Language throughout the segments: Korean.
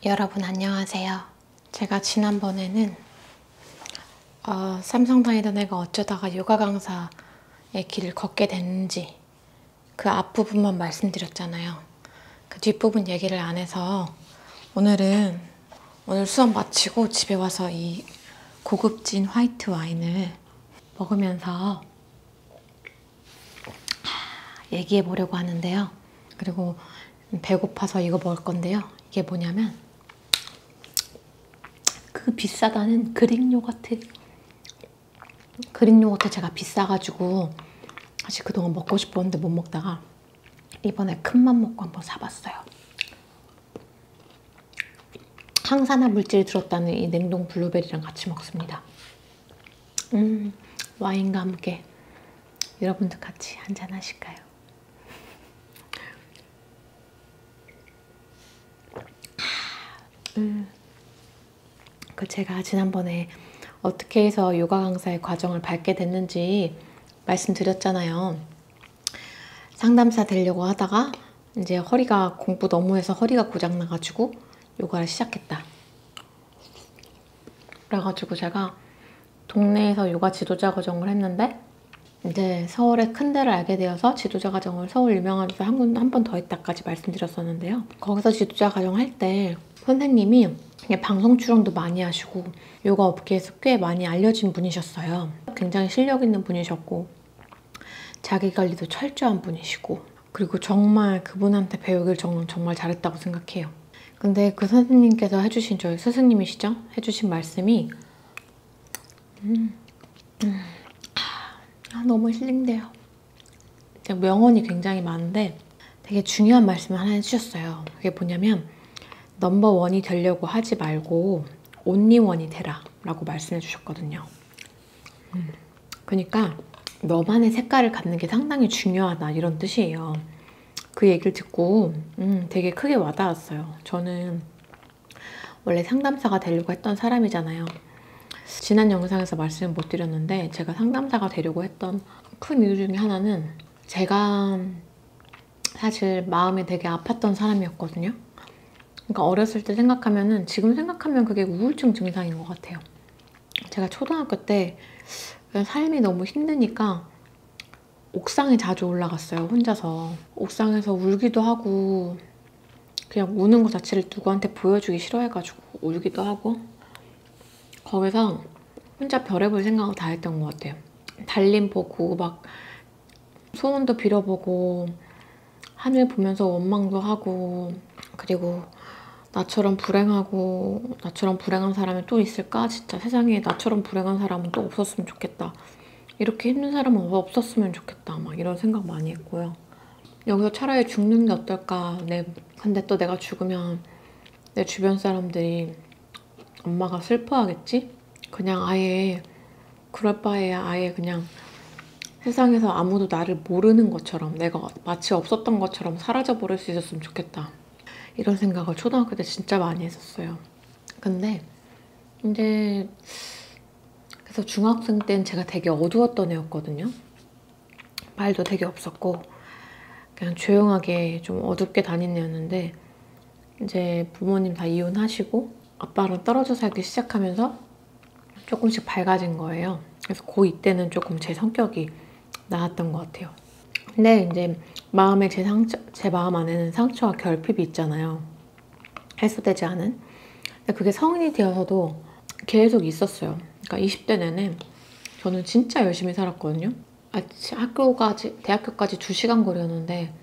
여러분 안녕하세요. 제가 지난번에는 삼성 다니던 애가 어쩌다가 요가 강사의 길을 걷게 됐는지 그 앞부분만 말씀드렸잖아요. 그 뒷부분 얘기를 안 해서 오늘 수업 마치고 집에 와서 이 고급진 화이트 와인을 먹으면서 얘기해 보려고 하는데요. 그리고 배고파서 이거 먹을 건데요. 이게 뭐냐면 그 비싸다는 그릭 요거트. 그릭 요거트 제가 비싸가지고 사실 그동안 먹고 싶었는데 못 먹다가 이번에 큰맘 먹고 한번 사봤어요. 항산화 물질이 들었다는 이 냉동 블루베리랑 같이 먹습니다. 와인과 함께 여러분도 같이 한잔 하실까요? 제가 지난번에 어떻게 해서 요가 강사의 과정을 밟게 됐는지 말씀드렸잖아요. 상담사 되려고 하다가 이제 허리가 공부 너무 해서 허리가 고장나가지고 요가를 시작했다. 그래가지고 제가 동네에서 요가 지도자 과정을 했는데 이제 서울의 큰 데를 알게 되어서 지도자 과정을 서울 유명한 데서 한 번 더 했다까지 말씀드렸었는데요. 거기서 지도자 과정 할 때 선생님이 방송 출연도 많이 하시고 요가 업계에서 꽤 많이 알려진 분이셨어요. 굉장히 실력 있는 분이셨고 자기관리도 철저한 분이시고 그리고 정말 그분한테 배우길 정말 잘했다고 생각해요. 근데 그 선생님께서 해주신, 저희 스승님이시죠? 해주신 말씀이 너무 힐링돼요. 명언이 굉장히 많은데 되게 중요한 말씀을 하나 해주셨어요. 그게 뭐냐면 넘버원이 되려고 하지 말고 온리원이 되라 라고 말씀해 주셨거든요. 그러니까 너만의 색깔을 갖는 게 상당히 중요하다 이런 뜻이에요. 그 얘기를 듣고 되게 크게 와닿았어요. 저는 원래 상담사가 되려고 했던 사람이잖아요. 지난 영상에서 말씀을 못 드렸는데 제가 상담사가 되려고 했던 큰 이유 중에 하나는 제가 사실 마음이 되게 아팠던 사람이었거든요. 그러니까 어렸을 때 생각하면은, 지금 생각하면 그게 우울증 증상인 것 같아요. 제가 초등학교 때 삶이 너무 힘드니까 옥상에 자주 올라갔어요, 혼자서. 옥상에서 울기도 하고 그냥 우는 것 자체를 누구한테 보여주기 싫어해가지고 울기도 하고 거기서 혼자 별의별 생각을 다 했던 것 같아요. 달림 보고 막 소원도 빌어보고 하늘 보면서 원망도 하고, 그리고 나처럼 불행한 사람이 또 있을까? 진짜 세상에 나처럼 불행한 사람은 또 없었으면 좋겠다. 이렇게 힘든 사람은 없었으면 좋겠다. 막 이런 생각 많이 했고요. 여기서 차라리 죽는 게 어떨까? 근데 또 내가 죽으면 내 주변 사람들이 엄마가 슬퍼하겠지? 그냥 아예 그럴 바에 아예 그냥 세상에서 아무도 나를 모르는 것처럼, 내가 마치 없었던 것처럼 사라져버릴 수 있었으면 좋겠다. 이런 생각을 초등학교 때 진짜 많이 했었어요. 근데 이제 그래서 중학생 때는 제가 되게 어두웠던 애였거든요. 말도 되게 없었고 그냥 조용하게 좀 어둡게 다니는 애였는데 이제 부모님 다 이혼하시고 아빠랑 떨어져 살기 시작하면서 조금씩 밝아진 거예요. 그래서 고2 때는 조금 제 성격이 나았던 것 같아요. 근데 이제 제 마음 안에는 상처와 결핍이 있잖아요. 해소되지 않은. 근데 그게 성인이 되어서도 계속 있었어요. 그러니까 20대 내내 저는 진짜 열심히 살았거든요. 대학교까지 2시간 거리였는데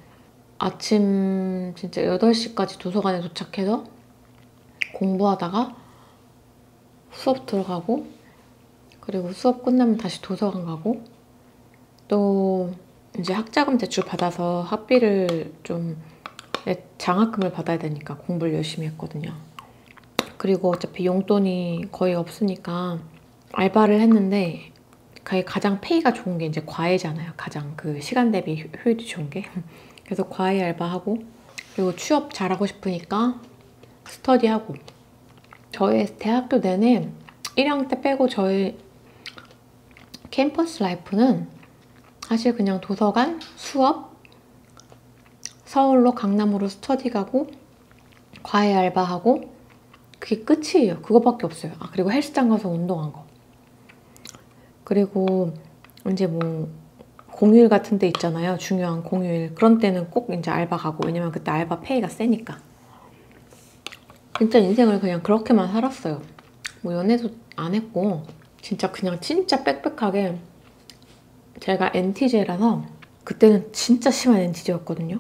아침 진짜 8시까지 도서관에 도착해서 공부하다가 수업 들어가고, 그리고 수업 끝나면 다시 도서관 가고, 또 이제 학자금 대출 받아서 학비를 좀 장학금을 받아야 되니까 공부를 열심히 했거든요. 그리고 어차피 용돈이 거의 없으니까 알바를 했는데 그게 가장 페이가 좋은 게 이제 과외잖아요. 가장 그 시간 대비 효율이 좋은 게. 그래서 과외 알바하고, 그리고 취업 잘하고 싶으니까 스터디하고. 저의 대학교 내내 1학년 때 빼고 저의 캠퍼스 라이프는 사실 그냥 도서관, 수업, 서울로 강남으로 스터디 가고 과외 알바하고 그게 끝이에요. 그거밖에 없어요. 아, 그리고 헬스장 가서 운동한 거. 그리고 이제 뭐 공휴일 같은 데 있잖아요. 중요한 공휴일. 그런 때는 꼭 이제 알바 가고. 왜냐면 그때 알바 페이가 세니까. 진짜 인생을 그냥 그렇게만 살았어요. 뭐 연애도 안 했고 진짜 그냥 진짜 빽빽하게. 제가 NTJ라서 그때는 진짜 심한 NTJ였거든요.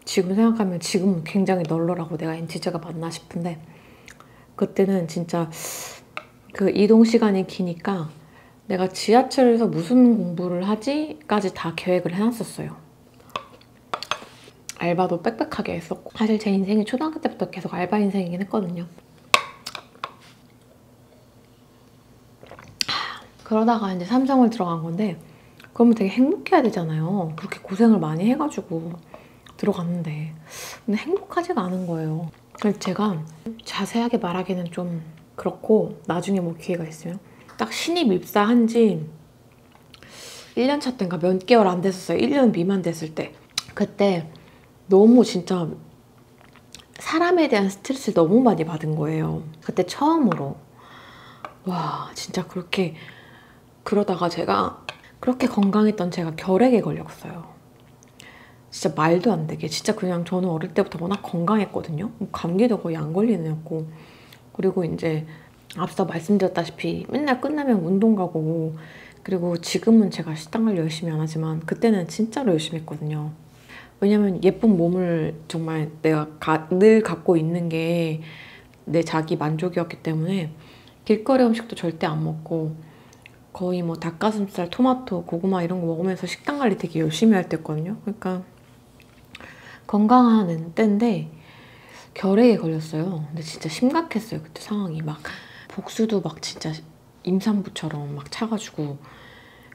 지금 생각하면 지금은 굉장히 널널하고 내가 NTJ가 맞나 싶은데 그때는 진짜 그 이동 시간이 기니까 내가 지하철에서 무슨 공부를 하지까지 다 계획을 해놨었어요. 알바도 빽빽하게 했었고 사실 제 인생이 초등학교 때부터 계속 알바 인생이긴 했거든요. 그러다가 이제 삼성을 들어간 건데 그러면 되게 행복해야 되잖아요. 그렇게 고생을 많이 해가지고 들어갔는데 근데 행복하지가 않은 거예요. 그래서 제가 자세하게 말하기는 좀 그렇고 나중에 뭐 기회가 있으면 딱 신입 입사한 지 1년 차 때인가 몇 개월 안 됐었어요. 1년 미만 됐을 때. 그때 너무 진짜 사람에 대한 스트레스를 너무 많이 받은 거예요. 그때 처음으로. 와, 진짜 그렇게 그러다가 제가 그렇게 건강했던 제가 결핵에 걸렸어요. 진짜 말도 안 되게. 진짜 그냥 저는 어릴 때부터 워낙 건강했거든요. 감기도 거의 안 걸리는 애였고. 그리고 이제 앞서 말씀드렸다시피 맨날 끝나면 운동 가고 그리고 지금은 제가 식단을 열심히 안 하지만 그때는 진짜로 열심히 했거든요. 왜냐면 예쁜 몸을 정말 내가 늘 갖고 있는 게 내 자기 만족이었기 때문에 길거리 음식도 절대 안 먹고 거의 뭐 닭가슴살, 토마토, 고구마 이런 거 먹으면서 식단 관리 되게 열심히 할 때였거든요. 그러니까 건강한 때인데 결핵에 걸렸어요. 근데 진짜 심각했어요. 그때 상황이 막 복수도 막 진짜 임산부처럼 막 차가지고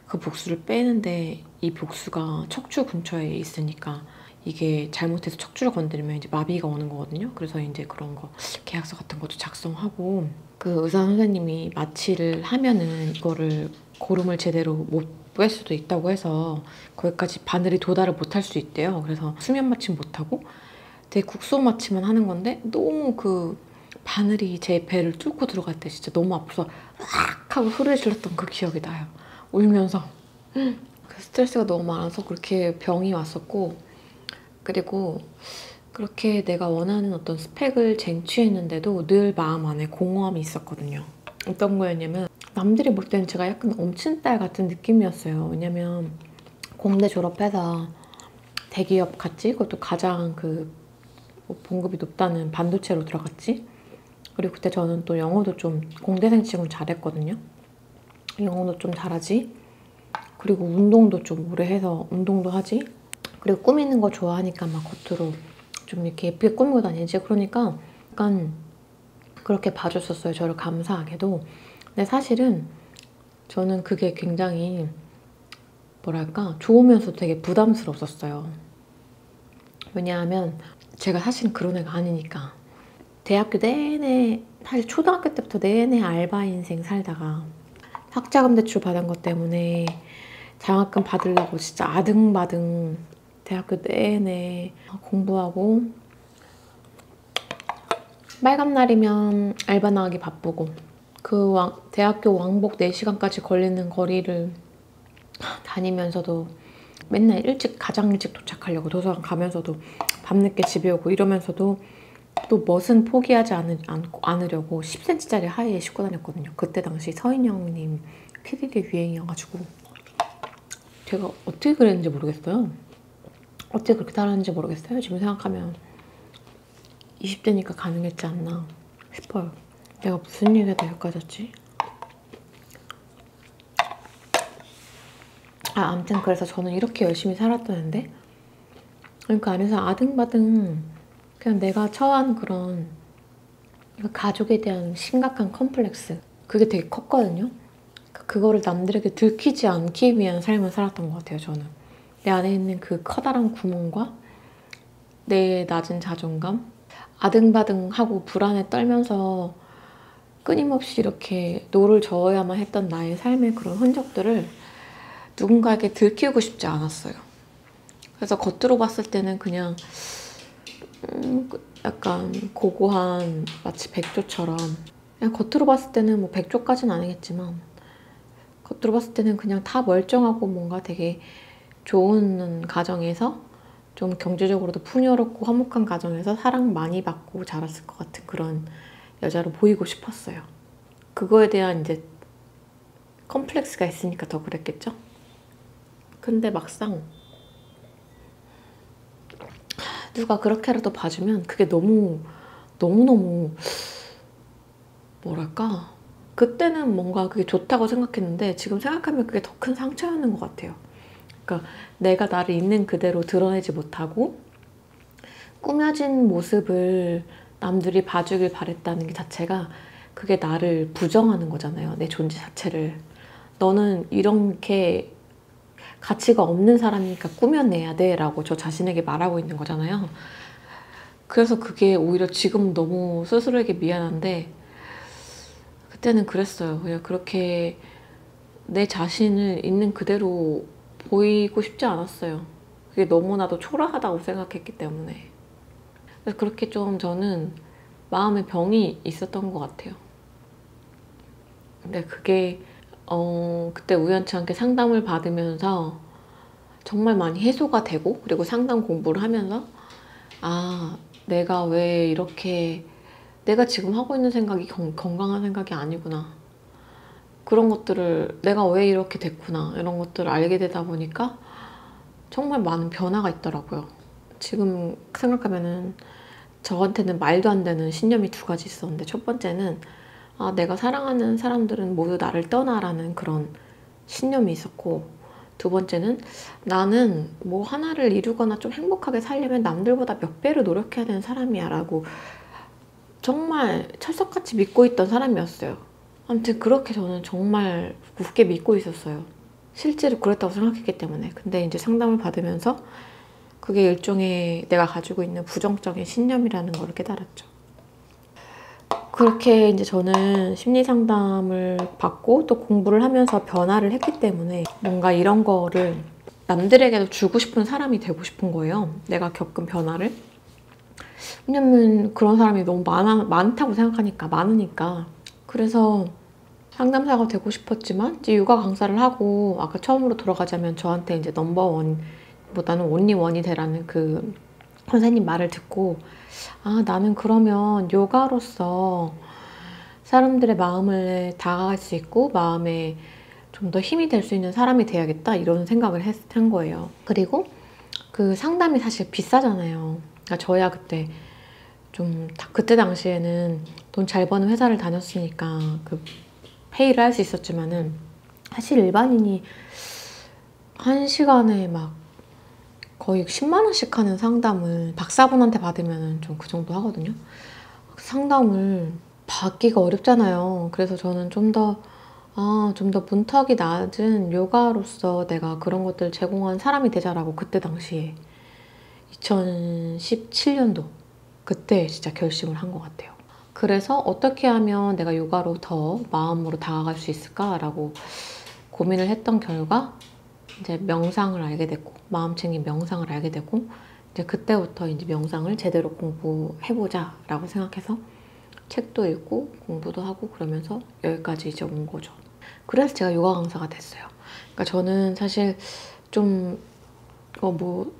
그 복수를 빼는데 이 복수가 척추 근처에 있으니까 이게 잘못해서 척추를 건드리면 이제 마비가 오는 거거든요. 그래서 이제 그런 거 계약서 같은 것도 작성하고 그 의사 선생님이 마취를 하면은 이거를 고름을 제대로 못 뺄 수도 있다고 해서 거기까지 바늘이 도달을 못할 수 있대요. 그래서 수면 마취 못하고 되게 국소 마취만 하는 건데 너무 그 바늘이 제 배를 뚫고 들어갈 때 진짜 너무 아파서 으악 하고 소리를 질렀던 그 기억이 나요. 울면서. 그 스트레스가 너무 많아서 그렇게 병이 왔었고 그리고 그렇게 내가 원하는 어떤 스펙을 쟁취했는데도 늘 마음 안에 공허함이 있었거든요. 어떤 거였냐면 남들이 볼 때는 제가 약간 엄친딸 같은 느낌이었어요. 왜냐면 공대 졸업해서 대기업 갔지. 그것도 가장 그 봉급이 높다는 반도체로 들어갔지. 그리고 그때 저는 또 영어도 좀 공대생 치고는 잘했거든요. 영어도 좀 잘하지. 그리고 운동도 좀 오래 해서 운동도 하지. 그리고 꾸미는 거 좋아하니까 막 겉으로 좀 이렇게 예쁘게 꾸미고 다니지. 그러니까 약간 그렇게 봐줬었어요. 저를 감사하게도. 근데 사실은 저는 그게 굉장히 뭐랄까 좋으면서 되게 부담스러웠었어요. 왜냐하면 제가 사실은 그런 애가 아니니까. 대학교 내내 사실 초등학교 때부터 내내 알바 인생 살다가 학자금 대출 받은 것 때문에 장학금 받으려고 진짜 아등바등 대학교 내내 공부하고 빨간 날이면 알바 나가기 바쁘고 그 대학교 왕복 4시간까지 걸리는 거리를 다니면서도 맨날 가장 일찍 도착하려고 도서관 가면서도 밤늦게 집에 오고 이러면서도 또 멋은 포기하지 않으려고 10cm짜리 하이에 신고 다녔거든요. 그때 당시 서인영님 PDD 유행이어가지고 제가 어떻게 그랬는지 모르겠어요. 어떻게 그렇게 살았는지 모르겠어요. 지금 생각하면 20대니까 가능했지 않나 싶어요. 내가 무슨 일에 다 여기까지 왔지? 아무튼 그래서 저는 이렇게 열심히 살았다는데 그러니까 안에서 아등바등 그냥 내가 처한 그런 가족에 대한 심각한 컴플렉스 그게 되게 컸거든요. 그거를 남들에게 들키지 않기 위한 삶을 살았던 것 같아요. 저는 내 안에 있는 그 커다란 구멍과 내 낮은 자존감 아등바등하고 불안에 떨면서 끊임없이 이렇게 노를 저어야만 했던 나의 삶의 그런 흔적들을 누군가에게 들키고 싶지 않았어요. 그래서 겉으로 봤을 때는 그냥 약간 고고한 마치 백조처럼, 그냥 겉으로 봤을 때는 뭐 백조까지는 아니겠지만 겉으로 봤을 때는 그냥 다 멀쩡하고 뭔가 되게 좋은 가정에서 좀 경제적으로도 풍요롭고 화목한 가정에서 사랑 많이 받고 자랐을 것 같은 그런 여자로 보이고 싶었어요. 그거에 대한 이제 컴플렉스가 있으니까 더 그랬겠죠? 근데 막상 누가 그렇게라도 봐주면 그게 너무너무 뭐랄까, 그때는 뭔가 그게 좋다고 생각했는데 지금 생각하면 그게 더 큰 상처였는 것 같아요. 그러니까 내가 나를 있는 그대로 드러내지 못하고 꾸며진 모습을 남들이 봐주길 바랬다는 게 자체가, 그게 나를 부정하는 거잖아요. 내 존재 자체를. 너는 이렇게 가치가 없는 사람이니까 꾸며내야 돼 라고 저 자신에게 말하고 있는 거잖아요. 그래서 그게 오히려 지금 너무 스스로에게 미안한데, 그때는 그랬어요. 그냥 그렇게 내 자신을 있는 그대로 보이고 싶지 않았어요. 그게 너무나도 초라하다고 생각했기 때문에. 그래서 그렇게 좀 저는 마음의 병이 있었던 것 같아요. 근데 그게 그때 우연치 않게 상담을 받으면서 정말 많이 해소가 되고, 그리고 상담 공부를 하면서 아, 내가 왜 이렇게, 내가 지금 하고 있는 생각이 건강한 생각이 아니구나, 그런 것들을, 내가 왜 이렇게 됐구나, 이런 것들을 알게 되다 보니까 정말 많은 변화가 있더라고요. 지금 생각하면은 저한테는 말도 안 되는 신념이 두 가지 있었는데, 첫 번째는 아, 내가 사랑하는 사람들은 모두 나를 떠나라는 그런 신념이 있었고, 두 번째는 나는 뭐 하나를 이루거나 좀 행복하게 살려면 남들보다 몇 배로 노력해야 되는 사람이야 라고 정말 철석같이 믿고 있던 사람이었어요. 아무튼 그렇게 저는 정말 굳게 믿고 있었어요. 실제로 그랬다고 생각했기 때문에. 근데 이제 상담을 받으면서 그게 일종의 내가 가지고 있는 부정적인 신념이라는 걸 깨달았죠. 그렇게 이제 저는 심리 상담을 받고 또 공부를 하면서 변화를 했기 때문에 뭔가 이런 거를 남들에게도 주고 싶은 사람이 되고 싶은 거예요. 내가 겪은 변화를. 왜냐면 그런 사람이 너무 많다고 생각하니까, 많으니까. 그래서 상담사가 되고 싶었지만 이제 요가 강사를 하고, 아까 처음으로 돌아가자면 저한테 이제 넘버원보다는 온리원이 되라는 그 선생님 말을 듣고, 아, 나는 그러면 요가로서 사람들의 마음을 다가갈 수 있고 마음에 좀 더 힘이 될 수 있는 사람이 돼야겠다, 이런 생각을 한 거예요. 그리고 그 상담이 사실 비싸잖아요. 그러니까 저야 그때 그때 당시에는 돈 잘 버는 회사를 다녔으니까 그 페이를 할 수 있었지만은, 사실 일반인이 한 시간에 막 거의 10만 원씩 하는 상담을 박사분한테 받으면 좀 그 정도 하거든요. 상담을 받기가 어렵잖아요. 그래서 저는 좀 더 문턱이 낮은 요가로서 내가 그런 것들을 제공한 사람이 되자라고, 그때 당시에 2017년도 그때 진짜 결심을 한 것 같아요. 그래서 어떻게 하면 내가 요가로 더 마음으로 다가갈 수 있을까라고 고민을 했던 결과 이제 명상을 알게 됐고, 마음챙김 명상을 알게 되고, 이제 그때부터 이제 명상을 제대로 공부해보자라고 생각해서 책도 읽고 공부도 하고 그러면서 여기까지 이제 온 거죠. 그래서 제가 요가 강사가 됐어요. 그러니까 저는 사실 좀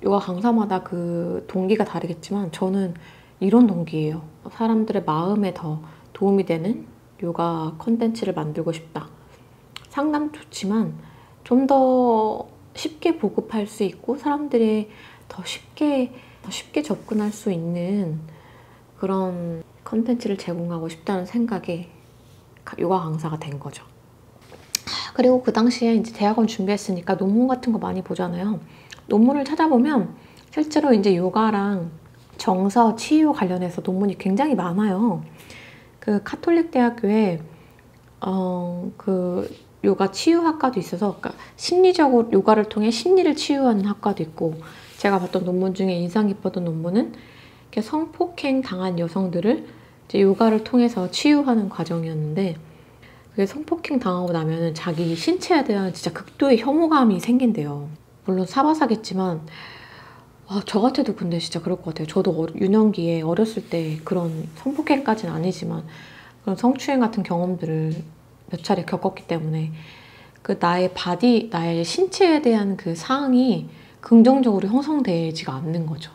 요가 강사마다 그 동기가 다르겠지만 저는 이런 동기예요. 사람들의 마음에 더 도움이 되는 요가 컨텐츠를 만들고 싶다. 상담 좋지만 좀 더 쉽게 보급할 수 있고 사람들이 더 쉽게 접근할 수 있는 그런 컨텐츠를 제공하고 싶다는 생각에 요가 강사가 된 거죠. 그리고 그 당시에 이제 대학원 준비했으니까 논문 같은 거 많이 보잖아요. 논문을 찾아보면 실제로 이제 요가랑 정서, 치유 관련해서 논문이 굉장히 많아요. 그 카톨릭 대학교에 그 요가 치유학과도 있어서, 그러니까 심리적으로 요가를 통해 심리를 치유하는 학과도 있고, 제가 봤던 논문 중에 인상 깊었던 논문은 이렇게 성폭행 당한 여성들을 이제 요가를 통해서 치유하는 과정이었는데, 그게 성폭행 당하고 나면은 자기 신체에 대한 진짜 극도의 혐오감이 생긴대요. 물론 사바사겠지만 저 같아도 근데 진짜 그럴 것 같아요. 저도 유년기에 어렸을 때 그런 성폭행까지는 아니지만 그런 성추행 같은 경험들을 몇 차례 겪었기 때문에 그 나의 신체에 대한 그 사항이 긍정적으로 형성되지가 않는 거죠.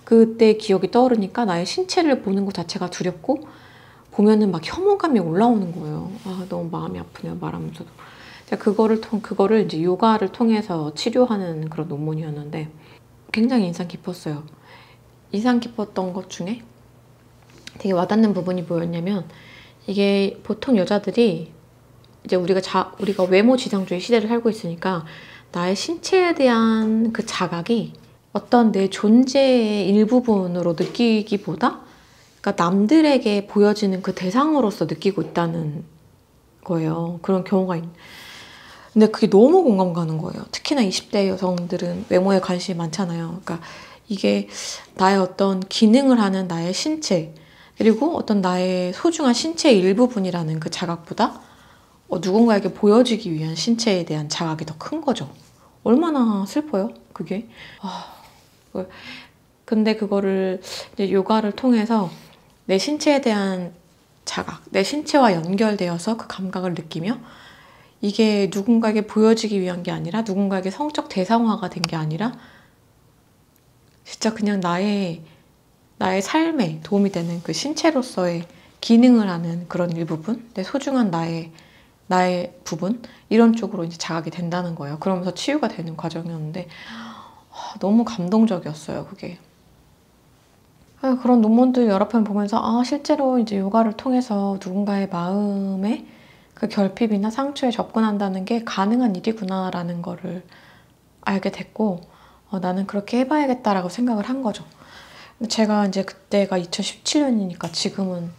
그때 기억이 떠오르니까 나의 신체를 보는 것 자체가 두렵고 보면은 막 혐오감이 올라오는 거예요. 너무 마음이 아프네요, 말하면서도. 제가 그거를 이제 요가를 통해서 치료하는 그런 논문이었는데 굉장히 인상 깊었어요. 인상 깊었던 것 중에 되게 와닿는 부분이 뭐였냐면 이게 보통 여자들이 이제 우리가 외모 지상주의 시대를 살고 있으니까 나의 신체에 대한 그 자각이 어떤 내 존재의 일부분으로 느끼기보다 그러니까 남들에게 보여지는 그 대상으로서 느끼고 있다는 거예요. 그런 경우가 근데 그게 너무 공감 가는 거예요. 특히나 20대 여성들은 외모에 관심이 많잖아요. 그러니까 이게 나의 어떤 기능을 하는 나의 신체 그리고 어떤 나의 소중한 신체의 일부분이라는 그 자각보다 누군가에게 보여지기 위한 신체에 대한 자각이 더 큰 거죠. 얼마나 슬퍼요, 그게. 근데 그거를 이제 요가를 통해서 내 신체에 대한 자각, 내 신체와 연결되어서 그 감각을 느끼며 이게 누군가에게 보여지기 위한 게 아니라 누군가에게 성적 대상화가 된 게 아니라 진짜 그냥 나의 삶에 도움이 되는 그 신체로서의 기능을 하는 그런 일부분, 내 소중한 나의 부분 이런 쪽으로 이제 자각이 된다는 거예요. 그러면서 치유가 되는 과정이었는데 너무 감동적이었어요, 그게. 그런 논문들 여러 편 보면서 실제로 이제 요가를 통해서 누군가의 마음에 그 결핍이나 상처에 접근한다는 게 가능한 일이구나라는 거를 알게 됐고 나는 그렇게 해봐야겠다라고 생각을 한 거죠. 제가 이제 그때가 2017년이니까 지금은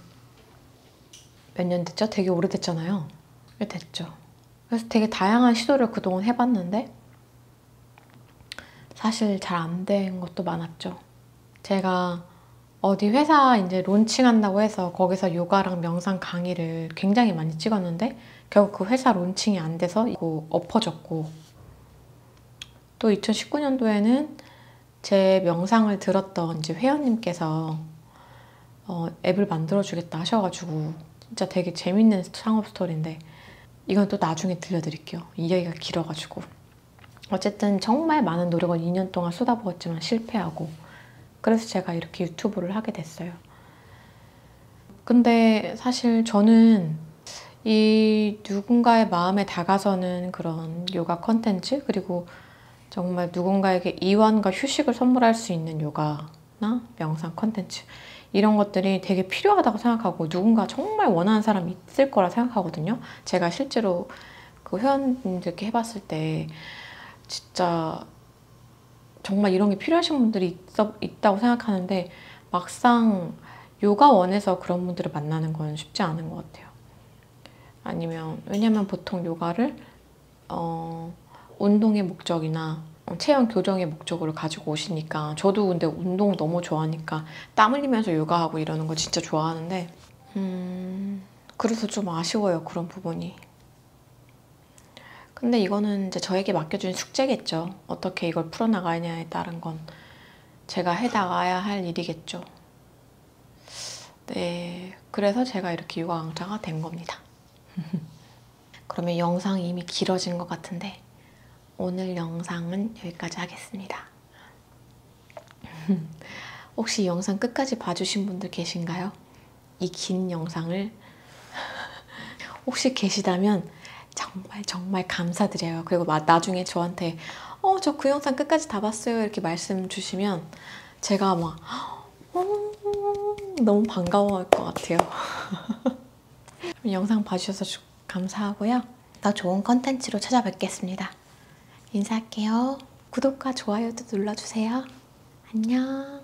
몇 년 됐죠? 되게 오래됐잖아요. 꽤 됐죠. 그래서 되게 다양한 시도를 그동안 해봤는데 사실 잘 안 된 것도 많았죠. 제가 어디 회사 이제 론칭한다고 해서 거기서 요가랑 명상 강의를 굉장히 많이 찍었는데 결국 그 회사 론칭이 안 돼서 엎어졌고 또 2019년도에는 제 명상을 들었던 이제 회원님께서 앱을 만들어주겠다 하셔가지고 진짜 되게 재밌는 창업 스토리인데 이건 또 나중에 들려드릴게요. 이야기가 길어가지고 어쨌든 정말 많은 노력을 2년 동안 쏟아부었지만 실패하고 그래서 제가 이렇게 유튜브를 하게 됐어요. 근데 사실 저는 이 누군가의 마음에 다가서는 그런 요가 컨텐츠 그리고 정말 누군가에게 이완과 휴식을 선물할 수 있는 요가나 명상 컨텐츠 이런 것들이 되게 필요하다고 생각하고 누군가 정말 원하는 사람이 있을 거라 생각하거든요. 제가 실제로 그 회원님들께 해봤을 때 진짜 정말 이런 게 필요하신 분들이 있다고 생각하는데 막상 요가원에서 그런 분들을 만나는 건 쉽지 않은 것 같아요. 왜냐면 보통 요가를 운동의 목적이나 체형 교정의 목적으로 가지고 오시니까 저도 근데 운동 너무 좋아하니까 땀 흘리면서 요가하고 이러는 거 진짜 좋아하는데 그래서 좀 아쉬워요, 그런 부분이. 근데 이거는 이제 저에게 맡겨준 숙제겠죠. 어떻게 이걸 풀어나가냐에 따른 건 제가 해나가야 할 일이겠죠. 네, 그래서 제가 이렇게 요가 강사가 된 겁니다. 그러면 영상이 이미 길어진 것 같은데 오늘 영상은 여기까지 하겠습니다. 혹시 이 영상 끝까지 봐주신 분들 계신가요? 이 긴 영상을 혹시 계시다면 정말 정말 감사드려요. 그리고 나중에 저한테 저 그 영상 끝까지 다 봤어요 이렇게 말씀 주시면 제가 막 너무 반가워할 것 같아요. 영상 봐주셔서 감사하고요. 더 좋은 컨텐츠로 찾아뵙겠습니다. 인사할게요. 구독과 좋아요도 눌러주세요. 안녕.